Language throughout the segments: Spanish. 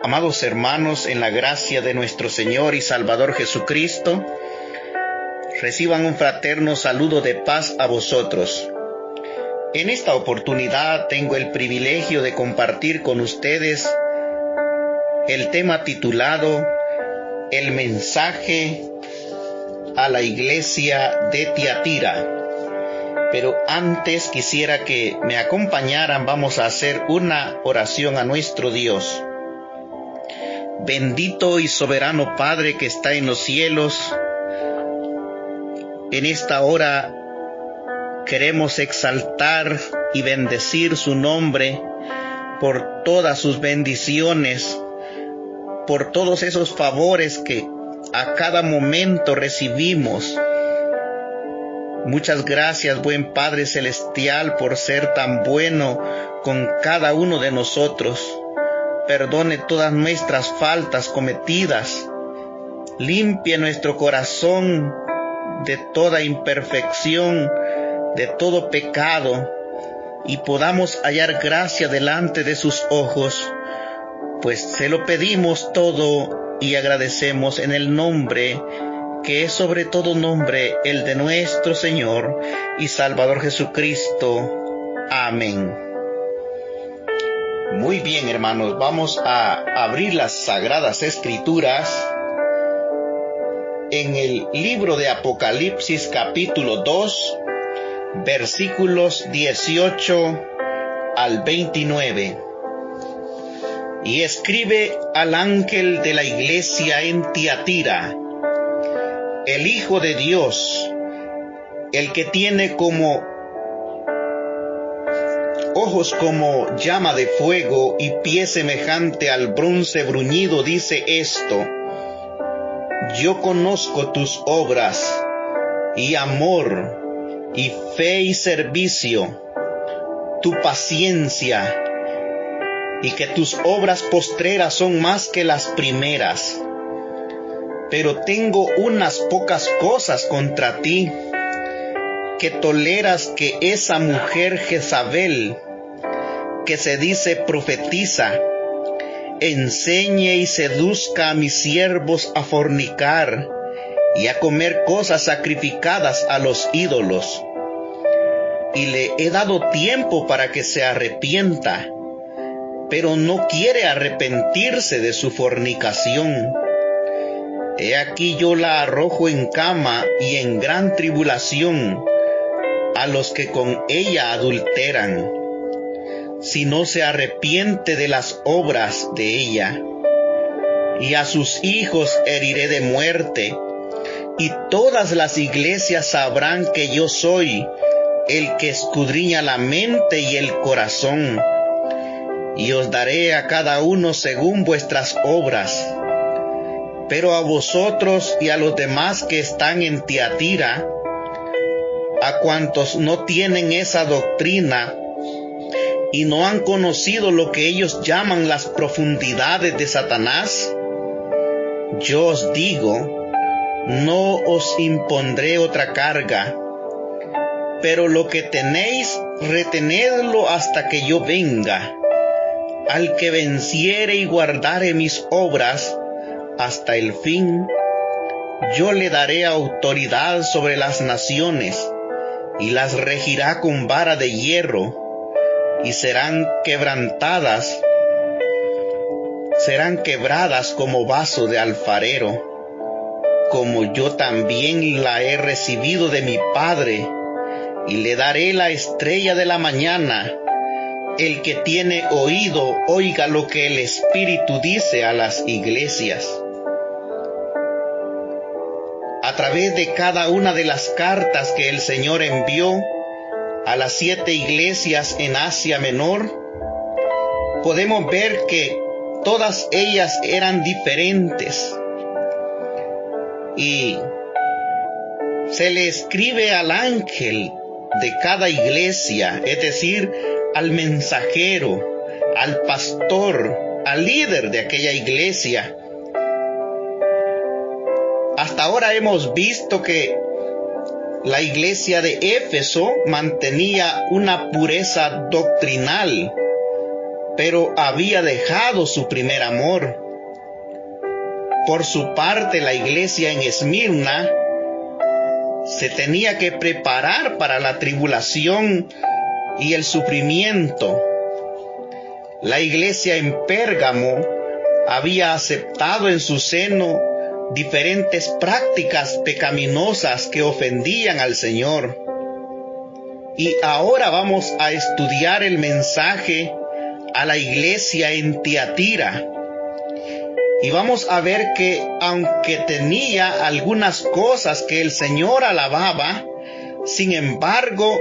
Amados hermanos, en la gracia de nuestro Señor y Salvador Jesucristo, reciban un fraterno saludo de paz a vosotros. En esta oportunidad tengo el privilegio de compartir con ustedes el tema titulado El mensaje a la iglesia de Tiatira. Pero antes quisiera que me acompañaran. Vamos a hacer una oración a nuestro Dios. Bendito y soberano Padre que está en los cielos, en esta hora queremos exaltar y bendecir su nombre por todas sus bendiciones, por todos esos favores que a cada momento recibimos. Muchas gracias, buen Padre Celestial, por ser tan bueno con cada uno de nosotros. Perdone todas nuestras faltas cometidas. Limpie nuestro corazón de toda imperfección, de todo pecado, y podamos hallar gracia delante de sus ojos, pues se lo pedimos todo y agradecemos en el nombre que es sobre todo nombre, el de nuestro Señor y Salvador Jesucristo. Amén. Muy bien, hermanos, vamos a abrir las Sagradas Escrituras en el libro de Apocalipsis capítulo 2, versículos 18 al 29. Y escribe al ángel de la iglesia en Tiatira: el Hijo de Dios, el que tiene ojos como llama de fuego y pie semejante al bronce bruñido, dice esto: yo conozco tus obras, y amor, y fe y servicio, tu paciencia, y que tus obras postreras son más que las primeras. Pero tengo unas pocas cosas contra ti, que toleras que esa mujer Jezabel, que se dice profetiza, enseñe y seduzca a mis siervos a fornicar y a comer cosas sacrificadas a los ídolos. Y le he dado tiempo para que se arrepienta, pero no quiere arrepentirse de su fornicación. He aquí yo la arrojo en cama y en gran tribulación a los que con ella adulteran, si no se arrepiente de las obras de ella. Y a sus hijos heriré de muerte, y todas las iglesias sabrán que yo soy el que escudriña la mente y el corazón, y os daré a cada uno según vuestras obras. Pero a vosotros y a los demás que están en Tiatira, a cuantos no tienen esa doctrina y no han conocido lo que ellos llaman las profundidades de Satanás, yo os digo, no os impondré otra carga, pero lo que tenéis, retenedlo hasta que yo venga. Al que venciere y guardare mis obras hasta el fin, yo le daré autoridad sobre las naciones, y las regirá con vara de hierro, y serán quebradas como vaso de alfarero, como yo también la he recibido de mi Padre, y le daré la estrella de la mañana. El que tiene oído, oiga lo que el Espíritu dice a las iglesias. A través de cada una de las cartas que el Señor envió a las 7 iglesias en Asia Menor, podemos ver que todas ellas eran diferentes. Y se le escribe al ángel de cada iglesia, es decir, al mensajero, al pastor, al líder de aquella iglesia. Hasta ahora hemos visto que la iglesia de Éfeso mantenía una pureza doctrinal, pero había dejado su primer amor. Por su parte, la iglesia en Esmirna se tenía que preparar para la tribulación y el sufrimiento. La iglesia en Pérgamo había aceptado en su seno diferentes prácticas pecaminosas que ofendían al Señor. Y ahora vamos a estudiar el mensaje a la iglesia en Tiatira. Y vamos a ver que aunque tenía algunas cosas que el Señor alababa, sin embargo,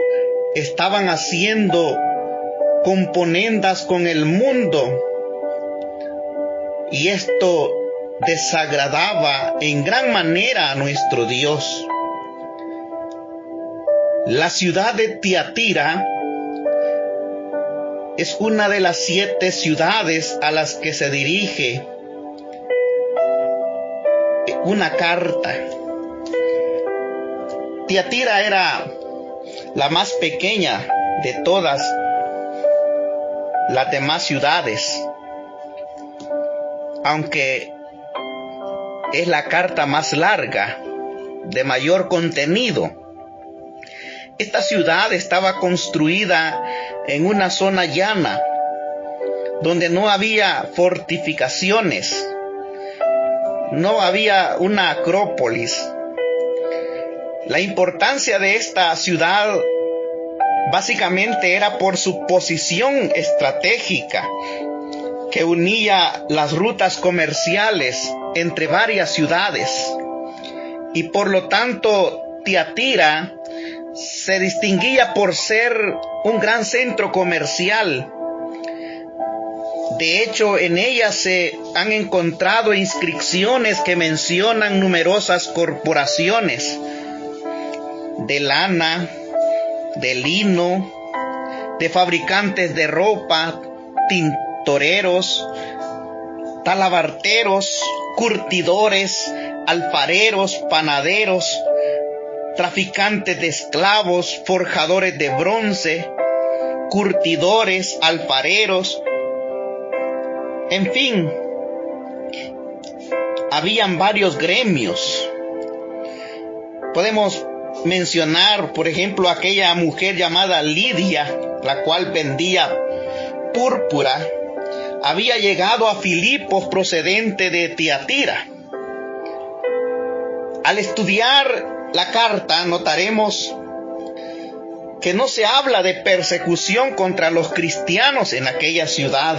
estaban haciendo componendas con el mundo. Y esto desagradaba en gran manera a nuestro Dios. La ciudad de Tiatira es una de las 7 ciudades a las que se dirige una carta. Tiatira era la más pequeña de todas las demás ciudades, aunque es la carta más larga, de mayor contenido. Esta ciudad estaba construida en una zona llana, donde no había fortificaciones, no había una acrópolis. La importancia de esta ciudad básicamente era por su posición estratégica, que unía las rutas comerciales entre varias ciudades, y por lo tanto Tiatira se distinguía por ser un gran centro comercial. De hecho, en ella se han encontrado inscripciones que mencionan numerosas corporaciones de lana, de lino, de fabricantes de ropa, tintoreros, talabarteros, curtidores, alfareros, panaderos, traficantes de esclavos, forjadores de bronce, curtidores, alfareros. En fin, habían varios gremios. Podemos mencionar, por ejemplo, aquella mujer llamada Lidia, la cual vendía púrpura. Había llegado a Filipos procedente de Tiatira. Al estudiar la carta notaremos que no se habla de persecución contra los cristianos en aquella ciudad.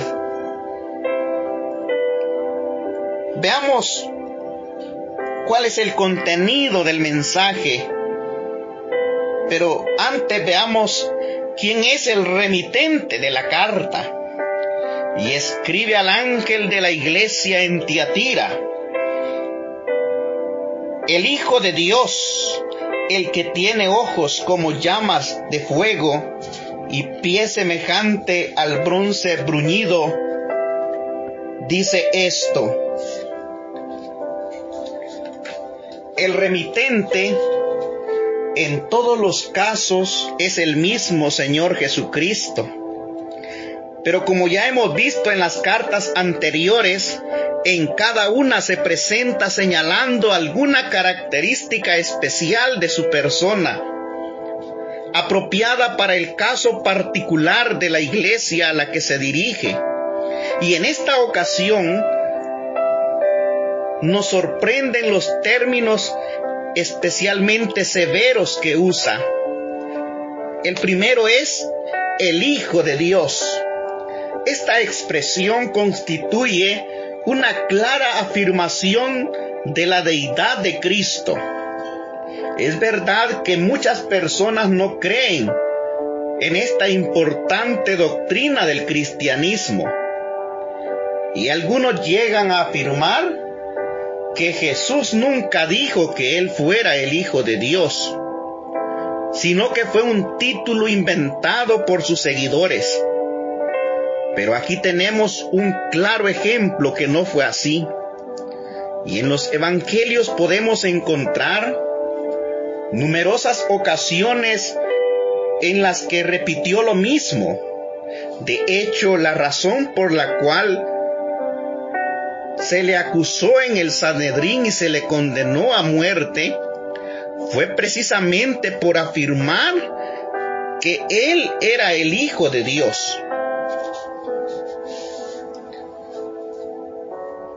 Veamos cuál es el contenido del mensaje, pero antes veamos quién es el remitente de la carta. Y escribe al ángel de la iglesia en Tiatira: el Hijo de Dios, el que tiene ojos como llamas de fuego y pie semejante al bronce bruñido, dice esto. El remitente en todos los casos es el mismo Señor Jesucristo. Pero como ya hemos visto en las cartas anteriores, en cada una se presenta señalando alguna característica especial de su persona, apropiada para el caso particular de la iglesia a la que se dirige. Y en esta ocasión nos sorprenden los términos especialmente severos que usa. El primero es el Hijo de Dios. Esta expresión constituye una clara afirmación de la deidad de Cristo. Es verdad que muchas personas no creen en esta importante doctrina del cristianismo, y algunos llegan a afirmar que Jesús nunca dijo que Él fuera el Hijo de Dios, sino que fue un título inventado por sus seguidores. Pero aquí tenemos un claro ejemplo que no fue así. Y en los evangelios podemos encontrar numerosas ocasiones en las que repitió lo mismo. De hecho, la razón por la cual se le acusó en el Sanedrín y se le condenó a muerte fue precisamente por afirmar que él era el Hijo de Dios.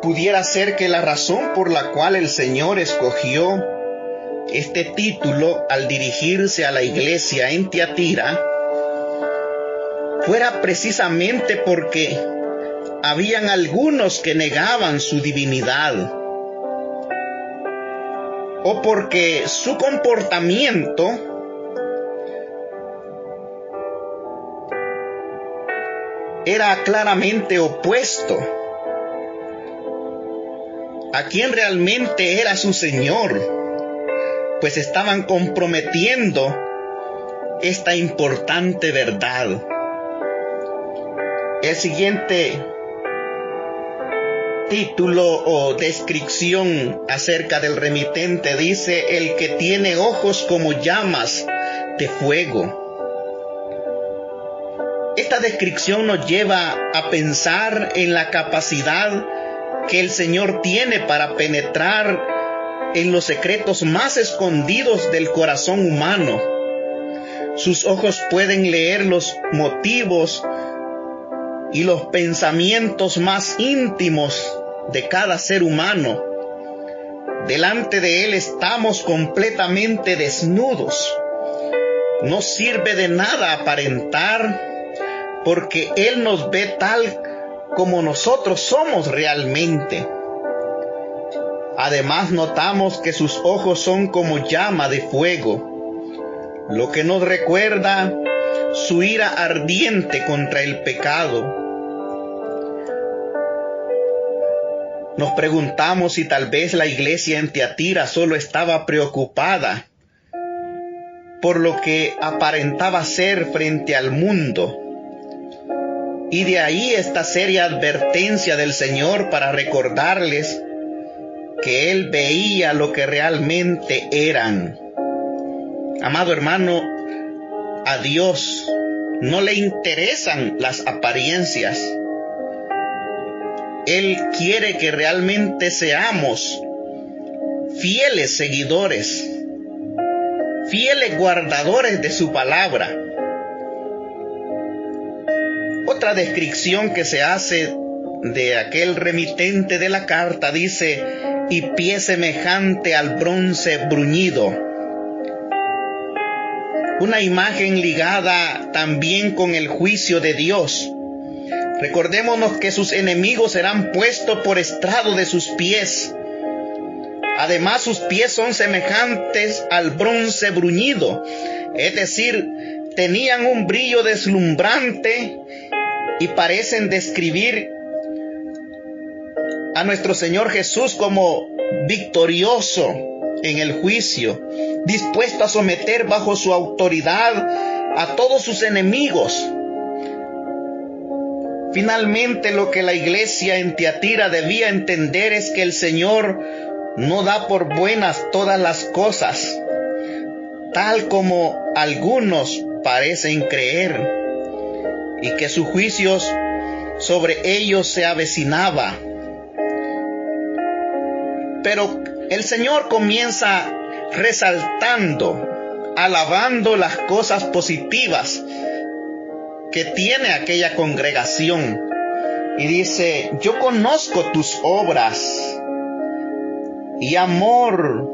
Pudiera ser que la razón por la cual el Señor escogió este título al dirigirse a la iglesia en Tiatira fuera precisamente porque habían algunos que negaban su divinidad, o porque su comportamiento era claramente opuesto a quien realmente era su Señor, pues estaban comprometiendo esta importante verdad. El siguiente título o descripción acerca del remitente dice: el que tiene ojos como llamas de fuego. Esta descripción nos lleva a pensar en la capacidad que el Señor tiene para penetrar en los secretos más escondidos del corazón humano. Sus ojos pueden leer los motivos y los pensamientos más íntimos de cada ser humano. Delante de Él estamos completamente desnudos. No sirve de nada aparentar, porque Él nos ve tal como nosotros somos realmente. Además, notamos que sus ojos son como llama de fuego, lo que nos recuerda su ira ardiente contra el pecado. Nos preguntamos si tal vez la iglesia en Tiatira solo estaba preocupada por lo que aparentaba ser frente al mundo. Y de ahí esta seria advertencia del Señor para recordarles que Él veía lo que realmente eran. Amado hermano, a Dios no le interesan las apariencias. Él quiere que realmente seamos fieles seguidores, fieles guardadores de su palabra. Otra descripción que se hace de aquel remitente de la carta dice: y pie semejante al bronce bruñido. Una imagen ligada también con el juicio de Dios. Recordémonos que sus enemigos serán puestos por estrado de sus pies. Además, sus pies son semejantes al bronce bruñido, es decir, tenían un brillo deslumbrante y parecen describir a nuestro Señor Jesús como victorioso en el juicio, dispuesto a someter bajo su autoridad a todos sus enemigos. Finalmente, lo que la iglesia en Tiatira debía entender es que el Señor no da por buenas todas las cosas, tal como algunos parecen creer, y que sus juicios sobre ellos se avecinaba. Pero el Señor comienza resaltando, alabando las cosas positivas que tiene aquella congregación. Y dice: yo conozco tus obras, y amor,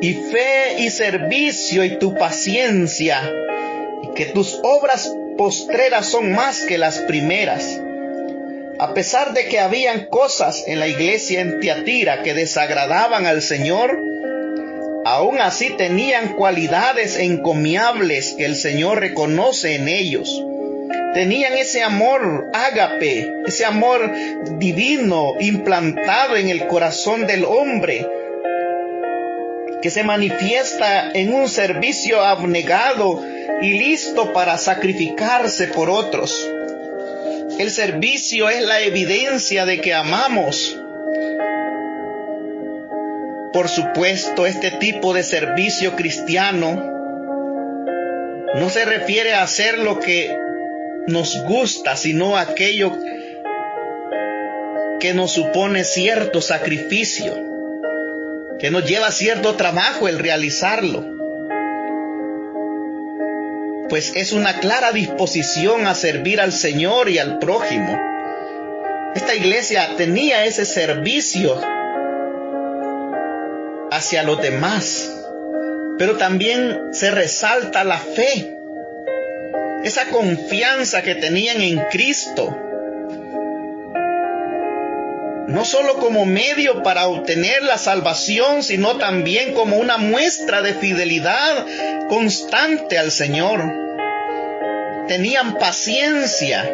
y fe, y servicio, y tu paciencia, y que tus obras postreras son más que las primeras. A pesar de que habían cosas en la iglesia en Tiatira que desagradaban al Señor, aún así tenían cualidades encomiables que el Señor reconoce en ellos. Tenían ese amor ágape, ese amor divino implantado en el corazón del hombre, que se manifiesta en un servicio abnegado y listo para sacrificarse por otros. El servicio es la evidencia de que amamos. Por supuesto, este tipo de servicio cristiano no se refiere a hacer lo que nos gusta, sino aquello que nos supone cierto sacrificio, que nos lleva cierto trabajo el realizarlo. Pues es una clara disposición a servir al Señor y al prójimo. Esta iglesia tenía ese servicio hacia los demás, pero también se resalta la fe, esa confianza que tenían en Cristo, no solo como medio para obtener la salvación, sino también como una muestra de fidelidad constante al Señor. Tenían paciencia,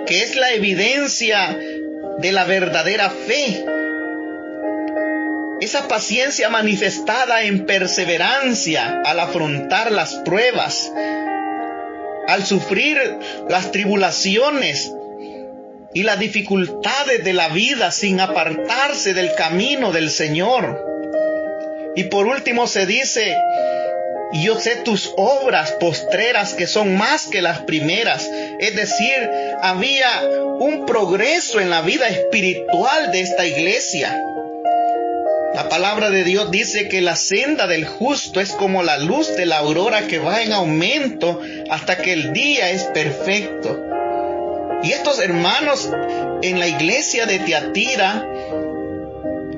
que es la evidencia de la verdadera fe. Esa paciencia manifestada en perseverancia al afrontar las pruebas, al sufrir las tribulaciones y las dificultades de la vida sin apartarse del camino del Señor. Y por último se dice: yo sé tus obras postreras que son más que las primeras. Es decir, había un progreso en la vida espiritual de esta iglesia. La palabra de Dios dice que la senda del justo es como la luz de la aurora que va en aumento hasta que el día es perfecto. Y estos hermanos en la iglesia de Tiatira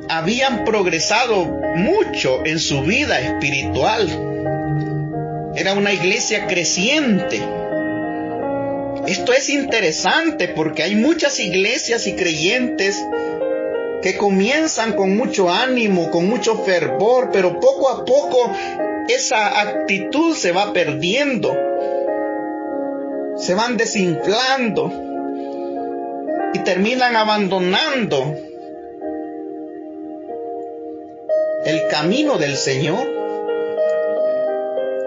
habían progresado mucho en su vida espiritual. Era una iglesia creciente. Esto es interesante porque hay muchas iglesias y creyentes que comienzan con mucho ánimo, con mucho fervor, pero poco a poco esa actitud se va perdiendo, se van desinflando y terminan abandonando el camino del Señor.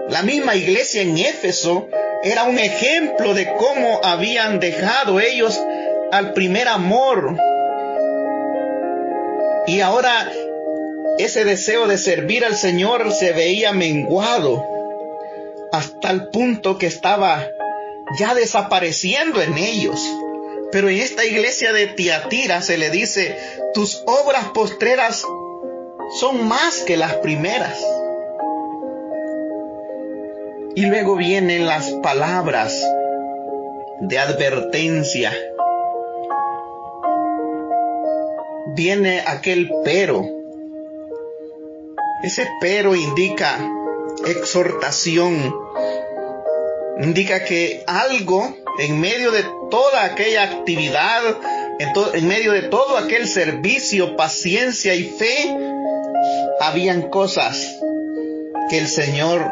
La misma iglesia en Éfeso era un ejemplo de cómo habían dejado ellos al primer amor. Y ahora ese deseo de servir al Señor se veía menguado hasta el punto que estaba ya desapareciendo en ellos. Pero en esta iglesia de Tiatira se le dice: tus obras postreras son más que las primeras. Y luego vienen las palabras de advertencia. Viene aquel pero. Ese pero indica exhortación. Indica que algo en medio de toda aquella actividad, en medio de todo aquel servicio, paciencia y fe, habían cosas que el Señor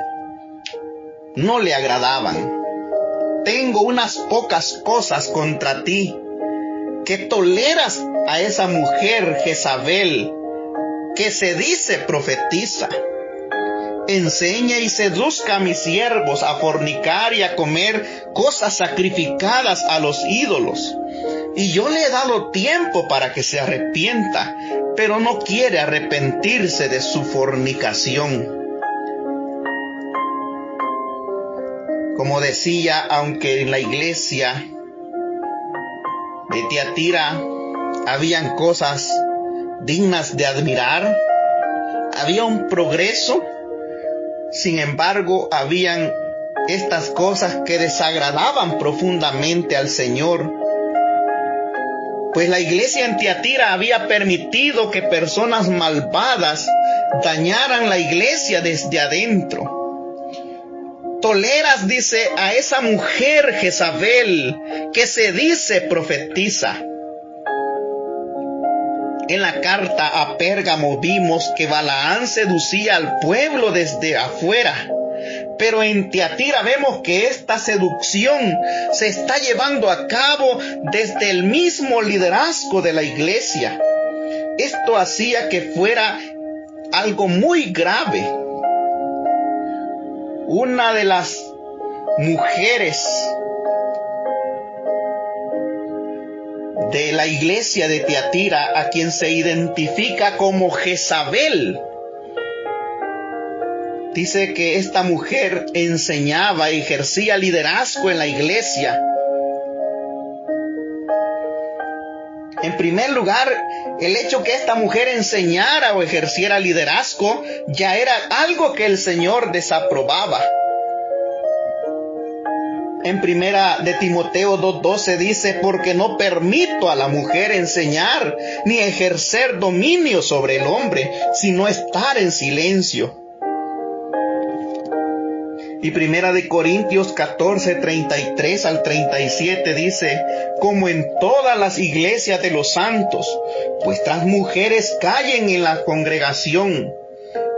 no le agradaban. Tengo unas pocas cosas contra ti, que toleras a esa mujer Jezabel, que se dice profetiza. Enseña y seduzca a mis siervos a fornicar y a comer cosas sacrificadas a los ídolos. Y yo le he dado tiempo para que se arrepienta, pero no quiere arrepentirse de su fornicación. Como decía, aunque en la iglesia de Tiatira habían cosas dignas de admirar, había un progreso, sin embargo, habían estas cosas que desagradaban profundamente al Señor. Pues la iglesia en Tiatira había permitido que personas malvadas dañaran la iglesia desde adentro. Toleras, dice, a esa mujer Jezabel, que se dice profetiza. En la carta a Pérgamo vimos que Balaán seducía al pueblo desde afuera, pero en Tiatira vemos que esta seducción se está llevando a cabo desde el mismo liderazgo de la iglesia. Esto hacía que fuera algo muy grave. Una de las mujeres de la iglesia de Tiatira, a quien se identifica como Jezabel, dice que esta mujer enseñaba y ejercía liderazgo en la iglesia, En primer lugar, el hecho que esta mujer enseñara o ejerciera liderazgo ya era algo que el Señor desaprobaba. En primera de Timoteo 2:12 dice: porque no permito a la mujer enseñar ni ejercer dominio sobre el hombre, sino estar en silencio. Y primera de Corintios 14:33 al 37 dice: como en todas las iglesias de los santos, vuestras mujeres callen en la congregación,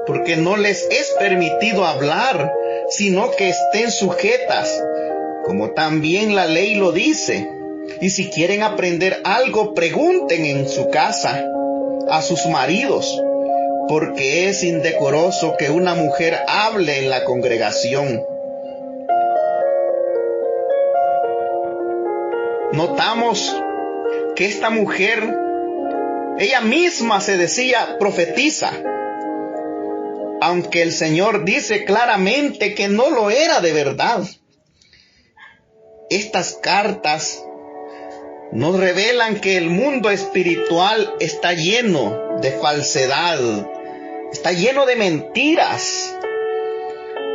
porque no les es permitido hablar, sino que estén sujetas, como también la ley lo dice. Y si quieren aprender algo, pregunten en su casa a sus maridos, porque es indecoroso que una mujer hable en la congregación. Notamos que esta mujer, ella misma se decía profetisa, aunque el Señor dice claramente que no lo era de verdad. Estas cartas nos revelan que el mundo espiritual está lleno de falsedad, está lleno de mentiras.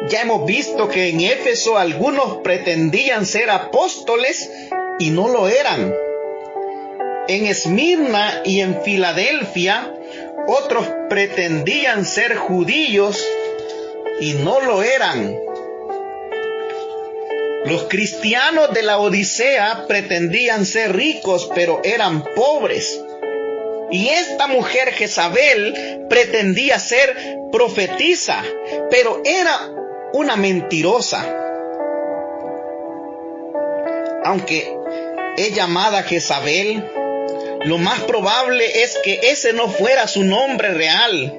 Ya hemos visto que en Éfeso algunos pretendían ser apóstoles y no lo eran. En Esmirna y en Filadelfia otros pretendían ser judíos y no lo eran. Los cristianos de la Odisea pretendían ser ricos, pero eran pobres. Y esta mujer Jezabel pretendía ser profetisa, pero era una mentirosa. Aunque es llamada Jezabel, lo más probable es que ese no fuera su nombre real,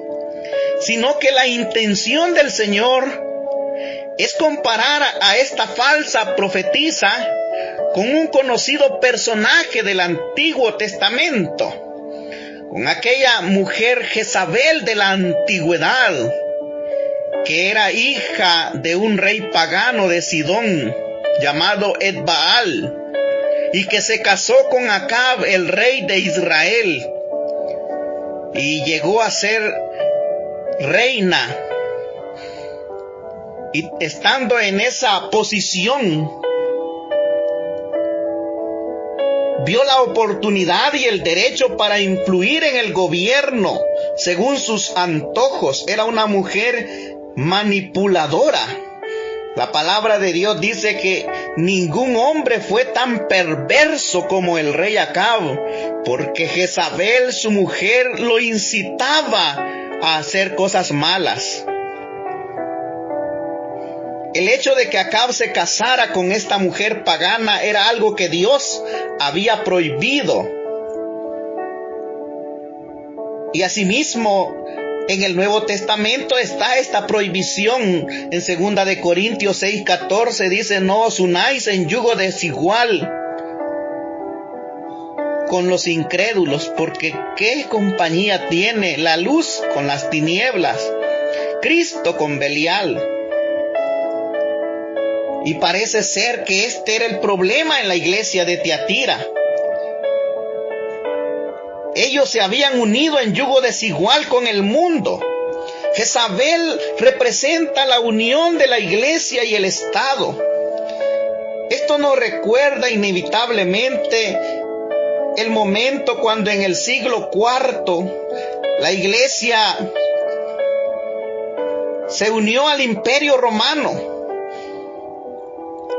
sino que la intención del Señor es comparar a esta falsa profetisa con un conocido personaje del Antiguo Testamento, con aquella mujer Jezabel de la antigüedad, que era hija de un rey pagano de Sidón llamado Edbaal, y que se casó con Acab, el rey de Israel, y llegó a ser reina. Y estando en esa posición, vio la oportunidad y el derecho para influir en el gobierno según sus antojos. Era una mujer manipuladora. La palabra de Dios dice que ningún hombre fue tan perverso como el rey Acab, porque Jezabel, su mujer, lo incitaba a hacer cosas malas. El hecho de que Acab se casara con esta mujer pagana era algo que Dios había prohibido. Y asimismo, en el Nuevo Testamento está esta prohibición. En 2 de Corintios 6:14 dice: no os unáis en yugo desigual con los incrédulos, porque ¿qué compañía tiene la luz con las tinieblas? Cristo con Belial. Y parece ser que este era el problema en la iglesia de Tiatira. Ellos se habían unido en yugo desigual con el mundo. Jezabel representa la unión de la iglesia y el Estado. Esto nos recuerda inevitablemente el momento cuando en el siglo IV la iglesia se unió al Imperio Romano.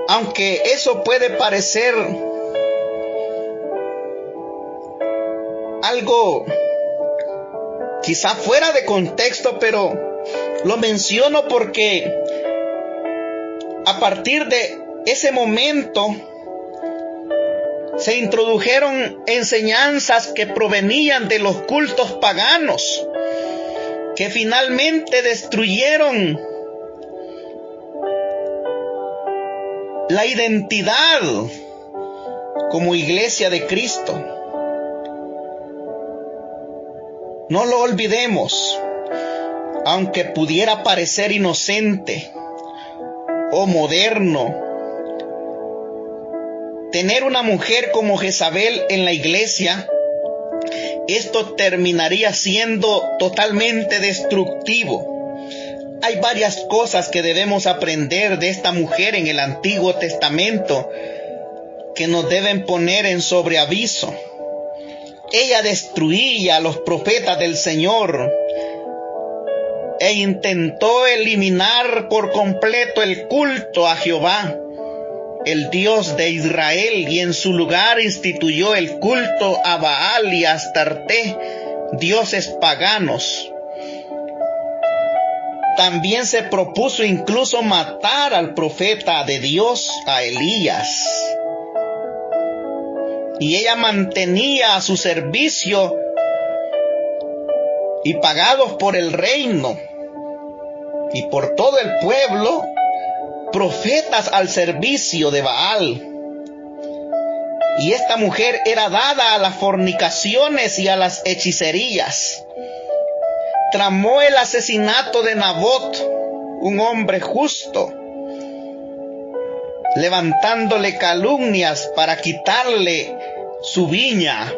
Aunque eso puede parecer algo quizá fuera de contexto, pero lo menciono porque a partir de ese momento se introdujeron enseñanzas que provenían de los cultos paganos, que finalmente destruyeron la identidad como iglesia de Cristo. No lo olvidemos, aunque pudiera parecer inocente o moderno, tener una mujer como Jezabel en la iglesia esto terminaría siendo totalmente destructivo. Hay varias cosas que debemos aprender de esta mujer en el Antiguo Testamento que nos deben poner en sobreaviso. Ella destruía a los profetas del Señor e intentó eliminar por completo el culto a Jehová, el Dios de Israel, y en su lugar instituyó el culto a Baal y a Astarte, dioses paganos. También se propuso incluso matar al profeta de Dios, a Elías. Y ella mantenía a su servicio y pagados por el reino y por todo el pueblo, profetas al servicio de Baal. Y esta mujer era dada a las fornicaciones y a las hechicerías. Tramó el asesinato de Nabot, un hombre justo, levantándole calumnias para quitarle su viña.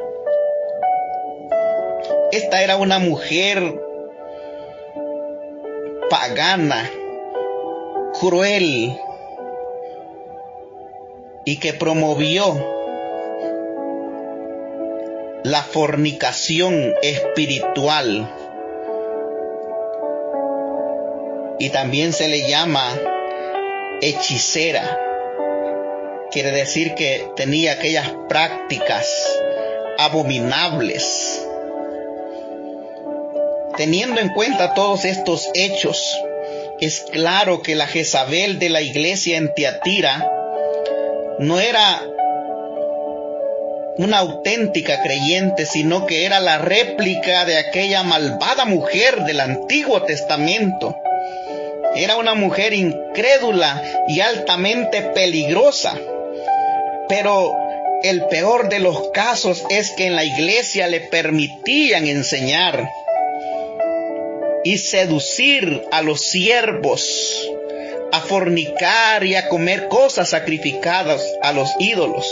Esta era una mujer pagana, cruel, y que promovió la fornicación espiritual. Y también se le llama hechicera. Quiere decir que tenía aquellas prácticas abominables. Teniendo en cuenta todos estos hechos, es claro que la Jezabel de la iglesia en Tiatira no era una auténtica creyente, sino que era la réplica de aquella malvada mujer del Antiguo Testamento. Era una mujer incrédula y altamente peligrosa. Pero el peor de los casos es que en la iglesia le permitían enseñar y seducir a los siervos a fornicar y a comer cosas sacrificadas a los ídolos.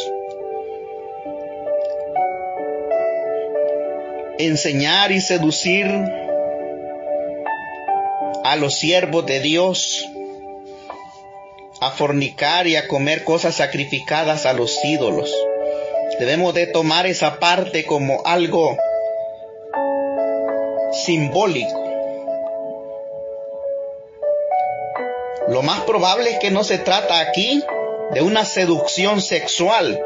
Enseñar y seducir a los siervos de Dios a fornicar y a comer cosas sacrificadas a los ídolos. Debemos de tomar esa parte como algo simbólico. Lo más probable es que no se trata aquí de una seducción sexual,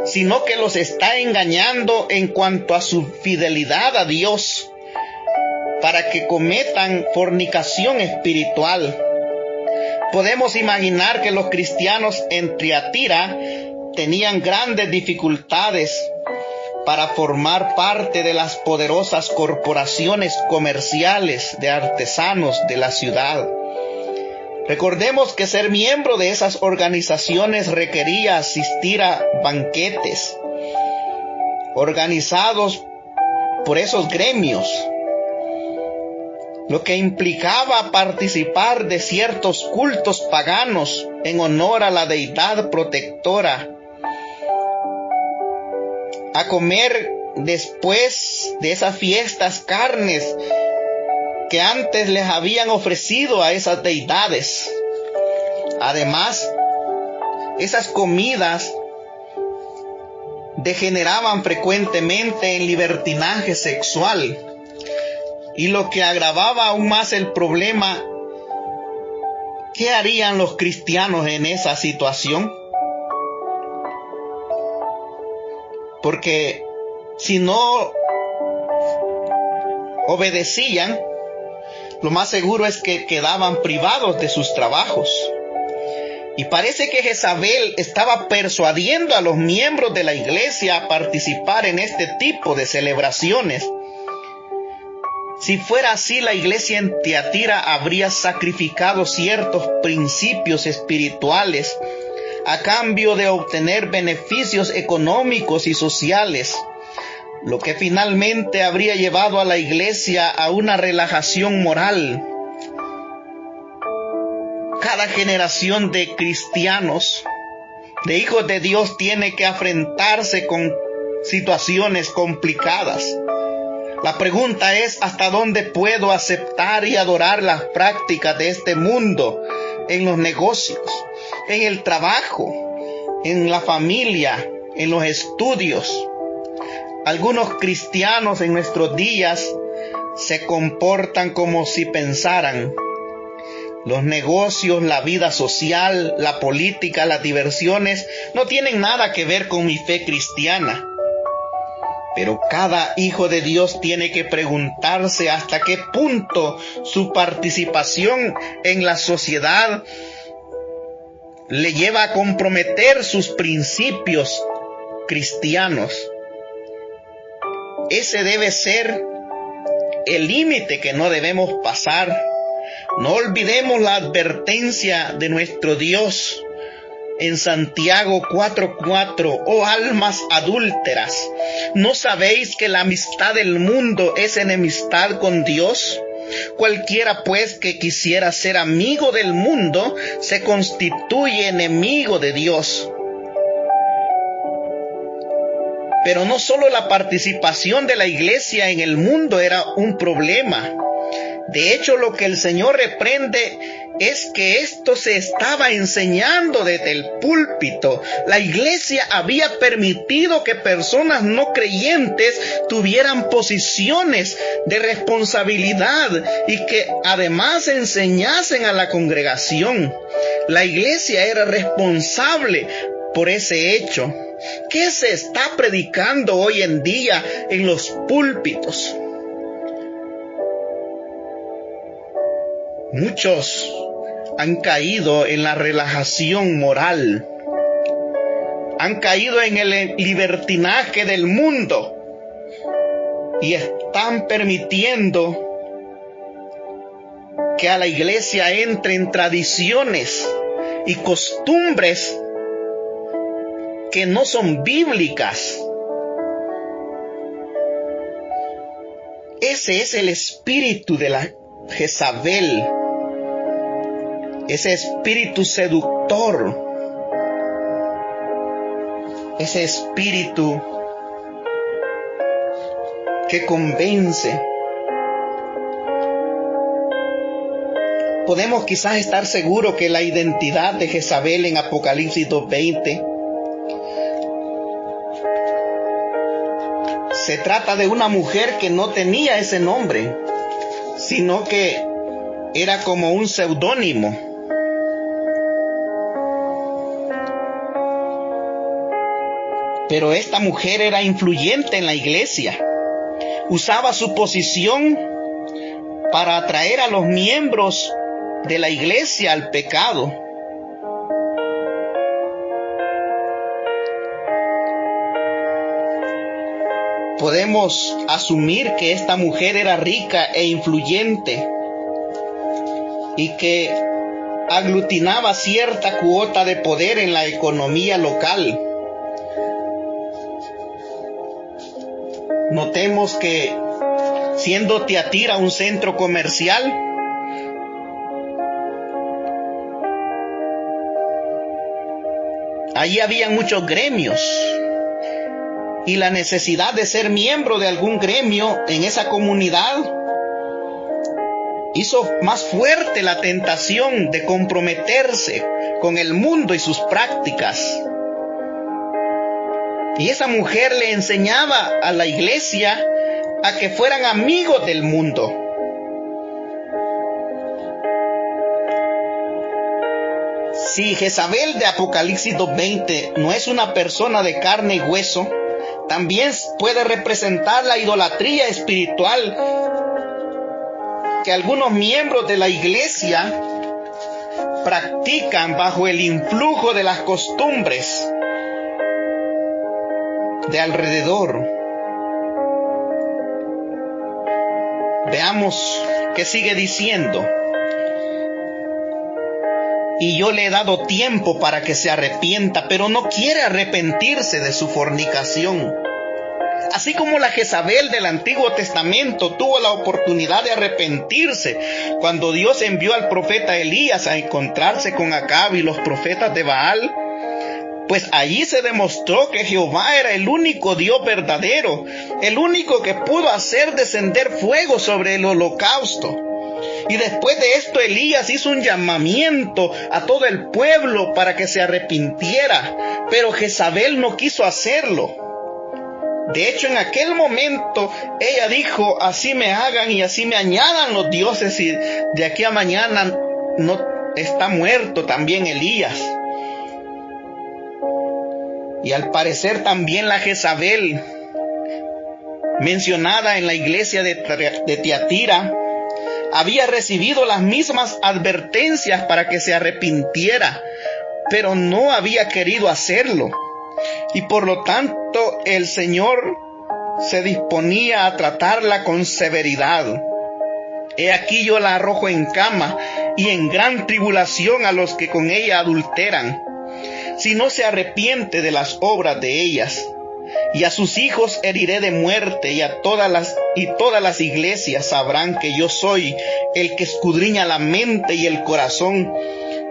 sino que los está engañando en cuanto a su fidelidad a Dios, para que cometan fornicación espiritual. Podemos imaginar que los cristianos en Tiatira tenían grandes dificultades para formar parte de las poderosas corporaciones comerciales de artesanos de la ciudad. Recordemos que ser miembro de esas organizaciones requería asistir a banquetes organizados por esos gremios, lo que implicaba participar de ciertos cultos paganos en honor a la deidad protectora, a comer después de esas fiestas carnes que antes les habían ofrecido a esas deidades. Además, esas comidas degeneraban frecuentemente en libertinaje sexual. Y lo que agravaba aún más el problema, ¿qué harían los cristianos en esa situación? Porque si no obedecían, lo más seguro es que quedaban privados de sus trabajos. Y parece que Jezabel estaba persuadiendo a los miembros de la iglesia a participar en este tipo de celebraciones. Si fuera así, la iglesia en Tiatira habría sacrificado ciertos principios espirituales a cambio de obtener beneficios económicos y sociales, lo que finalmente habría llevado a la iglesia a una relajación moral. Cada generación de cristianos, de hijos de Dios, tiene que enfrentarse con situaciones complicadas. La pregunta es, ¿hasta dónde puedo aceptar y adorar las prácticas de este mundo en los negocios, en el trabajo, en la familia, en los estudios? Algunos cristianos en nuestros días se comportan como si pensaran: los negocios, la vida social, la política, las diversiones no tienen nada que ver con mi fe cristiana. Pero cada hijo de Dios tiene que preguntarse hasta qué punto su participación en la sociedad le lleva a comprometer sus principios cristianos. Ese debe ser el límite que no debemos pasar. No olvidemos la advertencia de nuestro Dios en Santiago 4:4: oh almas adúlteras, ¿no sabéis que la amistad del mundo es enemistad con Dios? Cualquiera pues que quisiera ser amigo del mundo se constituye enemigo de Dios. Pero no solo la participación de la iglesia en el mundo era un problema. De hecho, lo que el Señor reprende es que esto se estaba enseñando desde el púlpito. La iglesia había permitido que personas no creyentes tuvieran posiciones de responsabilidad y que además enseñasen a la congregación. La iglesia era responsable por ese hecho. ¿Qué se está predicando hoy en día en los púlpitos? Muchos han caído en la relajación moral, han caído en el libertinaje del mundo y están permitiendo que a la iglesia entren tradiciones y costumbres que no son bíblicas. Ese es el espíritu de la Jezabel, ese espíritu seductor, ese espíritu que convence. Podemos quizás estar seguros que la identidad de Jezabel en Apocalipsis 2:20 se trata de una mujer que no tenía ese nombre, sino que era como un seudónimo. Pero esta mujer era influyente en la iglesia. Usaba su posición para atraer a los miembros de la iglesia al pecado. Podemos asumir que esta mujer era rica e influyente y que aglutinaba cierta cuota de poder en la economía local. Notemos que, siendo Tiatira un centro comercial, allí había muchos gremios, y la necesidad de ser miembro de algún gremio en esa comunidad hizo más fuerte la tentación de comprometerse con el mundo y sus prácticas. Y esa mujer le enseñaba a la iglesia a que fueran amigos del mundo. Si Jezabel de Apocalipsis 2:20 no es una persona de carne y hueso, también puede representar la idolatría espiritual que algunos miembros de la iglesia practican bajo el influjo de las costumbres de alrededor. Veamos qué sigue diciendo. Y yo le he dado tiempo para que se arrepienta, pero no quiere arrepentirse de su fornicación. Así como la Jezabel del Antiguo Testamento tuvo la oportunidad de arrepentirse cuando Dios envió al profeta Elías a encontrarse con Acab y los profetas de Baal, pues allí se demostró que Jehová era el único Dios verdadero, el único que pudo hacer descender fuego sobre el holocausto. Y después de esto Elías hizo un llamamiento a todo el pueblo para que se arrepintiera, pero Jezabel no quiso hacerlo. De hecho, en aquel momento ella dijo: así me hagan y así me añadan los dioses, y de aquí a mañana no está muerto también Elías. Y al parecer también la Jezabel mencionada en la iglesia de Tiatira había recibido las mismas advertencias para que se arrepintiera, pero no había querido hacerlo. Y por lo tanto el Señor se disponía a tratarla con severidad. He aquí yo la arrojo en cama y en gran tribulación a los que con ella adulteran, si no se arrepiente de las obras de ellas. Y a sus hijos heriré de muerte, y todas las iglesias sabrán que yo soy el que escudriña la mente y el corazón,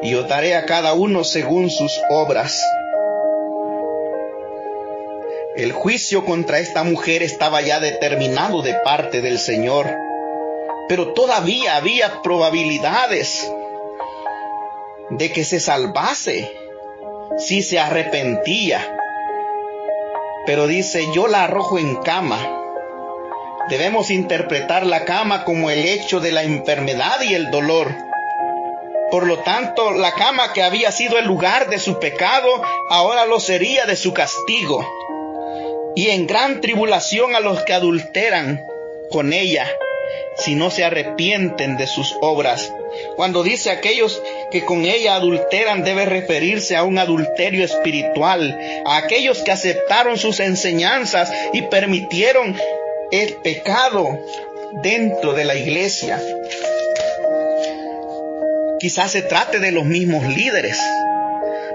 y os daré a cada uno según sus obras. El juicio contra esta mujer estaba ya determinado de parte del Señor, pero todavía había probabilidades de que se salvase si se arrepentía. Pero dice: yo la arrojo en cama. Debemos interpretar la cama como el hecho de la enfermedad y el dolor. Por lo tanto, la cama, que había sido el lugar de su pecado, ahora lo sería de su castigo. Y en gran tribulación a los que adulteran con ella, si no se arrepienten de sus obras. Cuando dice aquellos que con ella adulteran, debe referirse a un adulterio espiritual, a aquellos que aceptaron sus enseñanzas y permitieron el pecado dentro de la iglesia. Quizás se trate de los mismos líderes,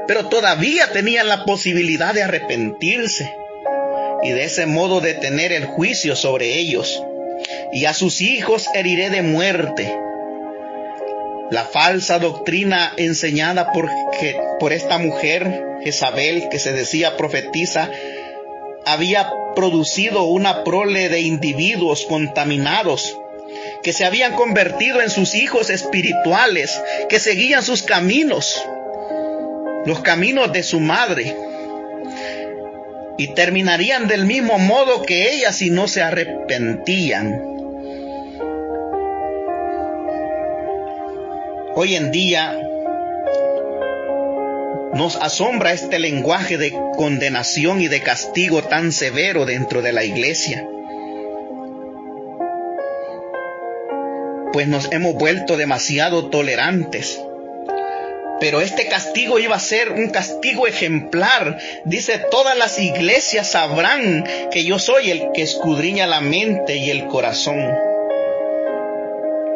pero todavía tenían la posibilidad de arrepentirse y de ese modo detener el juicio sobre ellos. Y a sus hijos heriré de muerte. La falsa doctrina enseñada por esta mujer, Jezabel, que se decía profetisa, había producido una prole de individuos contaminados, que se habían convertido en sus hijos espirituales, que seguían sus caminos, los caminos de su madre, y terminarían del mismo modo que ella si no se arrepentían. Hoy en día nos asombra este lenguaje de condenación y de castigo tan severo dentro de la iglesia, pues nos hemos vuelto demasiado tolerantes. Pero este castigo iba a ser un castigo ejemplar. Dice: todas las iglesias sabrán que yo soy el que escudriña la mente y el corazón.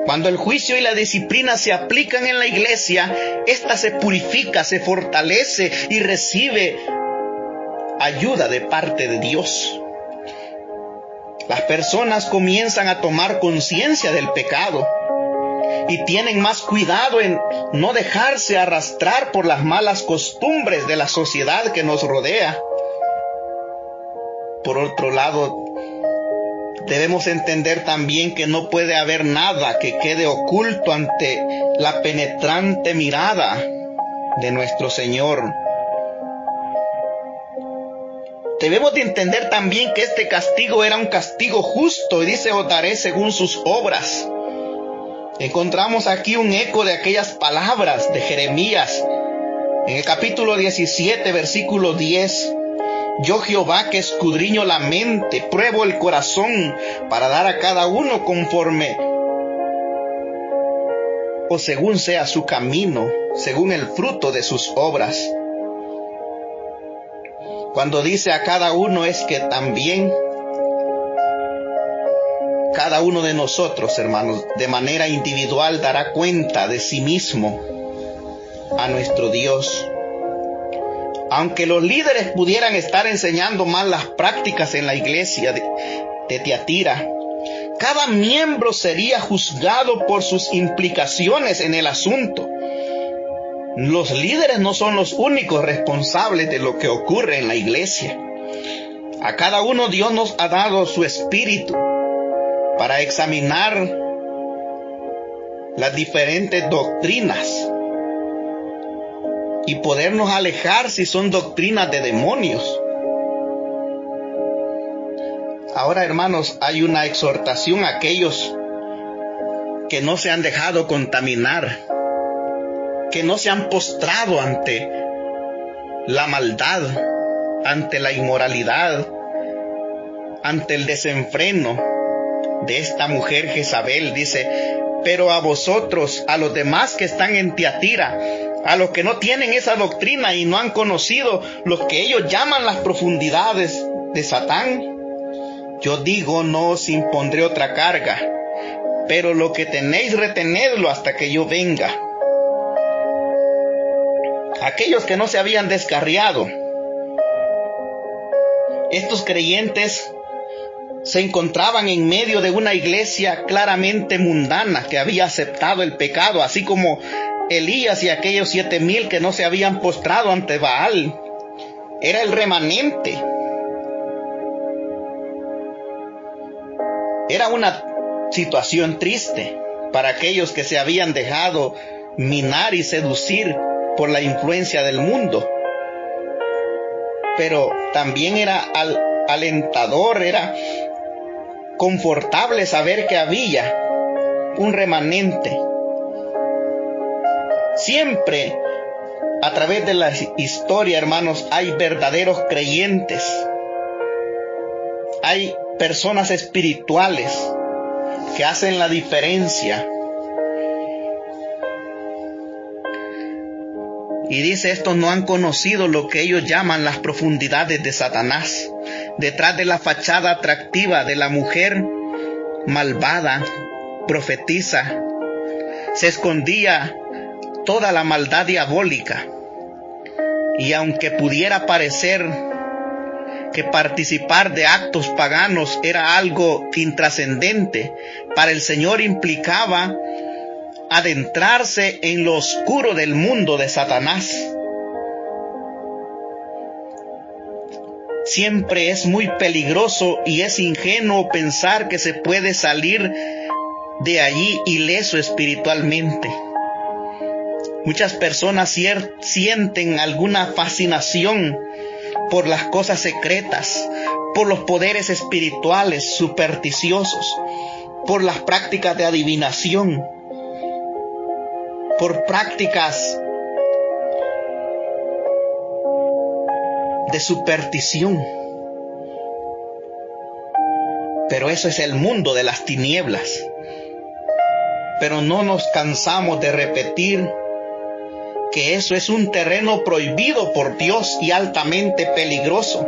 Cuando el juicio y la disciplina se aplican en la iglesia, ésta se purifica, se fortalece y recibe ayuda de parte de Dios. Las personas comienzan a tomar conciencia del pecado y tienen más cuidado en no dejarse arrastrar por las malas costumbres de la sociedad que nos rodea. Por otro lado, debemos entender también que no puede haber nada que quede oculto ante la penetrante mirada de nuestro Señor. Debemos de entender también que este castigo era un castigo justo, y dice: os daré según sus obras. Encontramos aquí un eco de aquellas palabras de Jeremías en el capítulo 17, versículo 10. Yo, Jehová, que escudriño la mente, pruebo el corazón, para dar a cada uno conforme o según sea su camino, según el fruto de sus obras. Cuando dice a cada uno, es que también cada uno de nosotros, hermanos, de manera individual dará cuenta de sí mismo a nuestro Dios. Aunque los líderes pudieran estar enseñando mal las prácticas en la iglesia de Tiatira, cada miembro sería juzgado por sus implicaciones en el asunto. Los líderes no son los únicos responsables de lo que ocurre en la iglesia. A cada uno Dios nos ha dado su espíritu para examinar las diferentes doctrinas y podernos alejar si son doctrinas de demonios. Ahora, hermanos, hay una exhortación a aquellos que no se han dejado contaminar, que no se han postrado ante la maldad, ante la inmoralidad, ante el desenfreno de esta mujer Jezabel. Dice: pero a vosotros, a los demás que están en Tiatira, a los que no tienen esa doctrina y no han conocido lo que ellos llaman las profundidades de Satán, yo digo, no os impondré otra carga, pero lo que tenéis retenedlo hasta que yo venga. Aquellos que no se habían descarriado, estos creyentes se encontraban en medio de una iglesia claramente mundana que había aceptado el pecado, así como Elías y aquellos 7,000 que no se habían postrado ante Baal. Era el remanente. Era una situación triste para aquellos que se habían dejado minar y seducir por la influencia del mundo. Pero también era alentador, era confortable saber que había un remanente. Siempre a través de la historia, hermanos, hay verdaderos creyentes. Hay personas espirituales que hacen la diferencia. Y dice: estos no han conocido lo que ellos llaman las profundidades de Satanás. Detrás de la fachada atractiva de la mujer malvada, profetisa, se escondía toda la maldad diabólica. Y aunque pudiera parecer que participar de actos paganos era algo intrascendente, para el Señor implicaba adentrarse en lo oscuro del mundo de Satanás. Siempre es muy peligroso y es ingenuo pensar que se puede salir de allí ileso espiritualmente. Muchas personas sienten alguna fascinación por las cosas secretas, por los poderes espirituales supersticiosos, por las prácticas de adivinación, por prácticas de superstición. Pero eso es el mundo de las tinieblas. Pero no nos cansamos de repetir que eso es un terreno prohibido por Dios y altamente peligroso.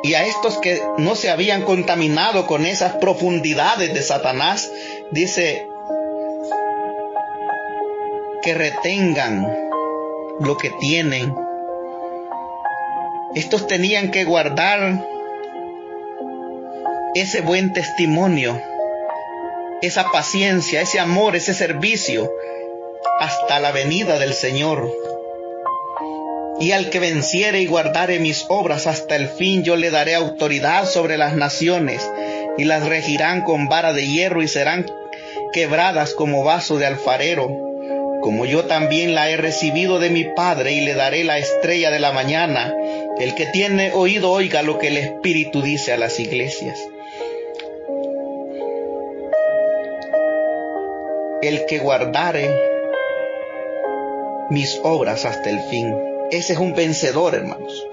Y a estos que no se habían contaminado con esas profundidades de Satanás, dice que retengan lo que tienen. Estos tenían que guardar ese buen testimonio, esa paciencia, ese amor, ese servicio, hasta la venida del Señor. Y al que venciere y guardare mis obras hasta el fin, yo le daré autoridad sobre las naciones, y las regirán con vara de hierro, y serán quebradas como vaso de alfarero, como yo también la he recibido de mi Padre, y le daré la estrella de la mañana. El que tiene oído, oiga lo que el Espíritu dice a las iglesias. El que guardare mis obras hasta el fin, ese es un vencedor, hermanos.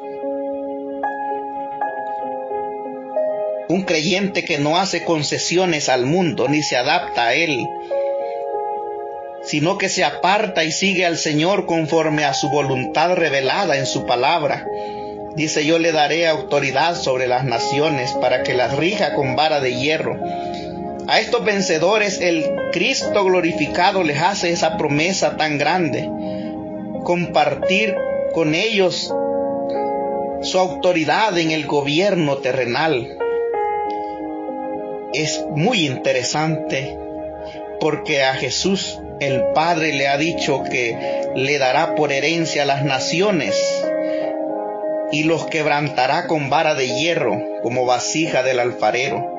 Un creyente que no hace concesiones al mundo ni se adapta a él, sino que se aparta y sigue al Señor conforme a su voluntad revelada en su palabra. Dice: yo le daré autoridad sobre las naciones para que las rija con vara de hierro. A estos vencedores el Cristo glorificado les hace esa promesa tan grande: compartir con ellos su autoridad en el gobierno terrenal. Es muy interesante porque a Jesús el Padre le ha dicho que le dará por herencia a las naciones y los quebrantará con vara de hierro como vasija del alfarero.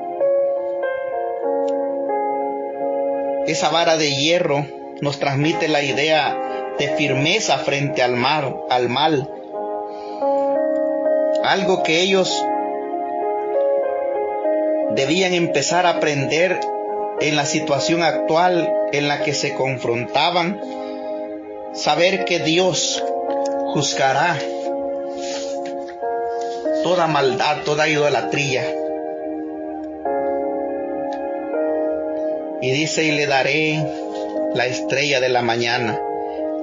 Esa vara de hierro nos transmite la idea de firmeza frente al mal. Algo que ellos debían empezar a aprender en la situación actual en la que se confrontaban. Saber que Dios juzgará toda maldad, toda idolatría. Y dice, y le daré la estrella de la mañana.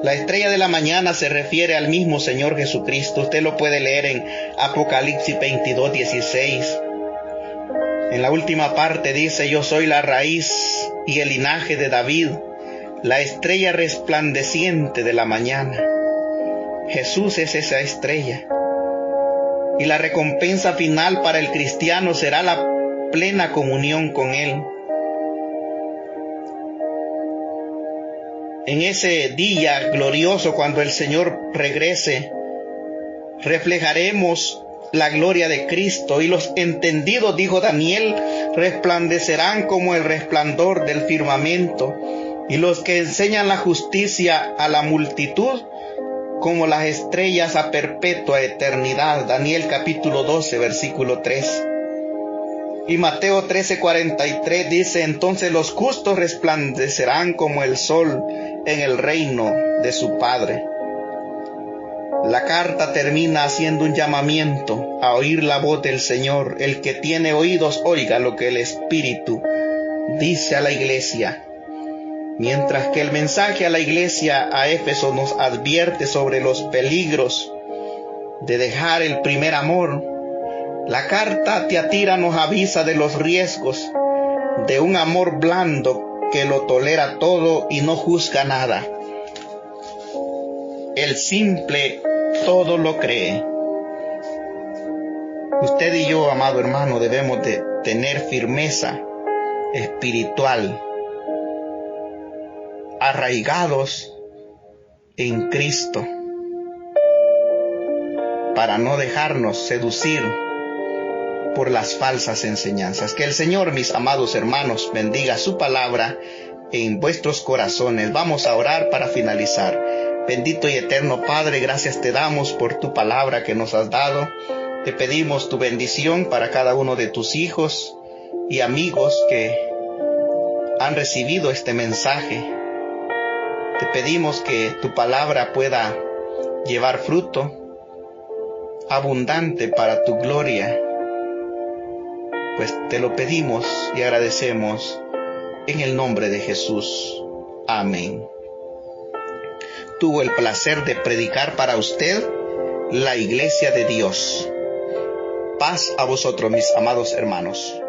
La estrella de la mañana se refiere al mismo Señor Jesucristo. Usted lo puede leer en Apocalipsis 22:16. En la última parte dice, yo soy la raíz y el linaje de David, la estrella resplandeciente de la mañana. Jesús es esa estrella. Y la recompensa final para el cristiano será la plena comunión con Él. En ese día glorioso, cuando el Señor regrese, reflejaremos la gloria de Cristo, y los entendidos, dijo Daniel, resplandecerán como el resplandor del firmamento, y los que enseñan la justicia a la multitud como las estrellas a perpetua eternidad. Daniel capítulo 12, versículo 3. Y Mateo 13:43 dice, entonces los justos resplandecerán como el sol en el reino de su Padre. La carta termina haciendo un llamamiento a oír la voz del Señor. El que tiene oídos, oiga lo que el Espíritu dice a la iglesia. Mientras que el mensaje a la iglesia a Éfeso nos advierte sobre los peligros de dejar el primer amor, la carta a Tiatira nos avisa de los riesgos de un amor blando que lo tolera todo y no juzga nada. El simple todo lo cree. Usted y yo, amado hermano, debemos de tener firmeza espiritual, arraigados en Cristo, para no dejarnos seducir por las falsas enseñanzas. Que el Señor, mis amados hermanos, bendiga su palabra en vuestros corazones. Vamos a orar para finalizar. Bendito y eterno Padre, gracias te damos por tu palabra que nos has dado. Te pedimos tu bendición para cada uno de tus hijos y amigos que han recibido este mensaje. Te pedimos que tu palabra pueda llevar fruto abundante para tu gloria. Pues te lo pedimos y agradecemos en el nombre de Jesús. Amén. Tuvo el placer de predicar para usted la Iglesia de Dios. Paz a vosotros, mis amados hermanos.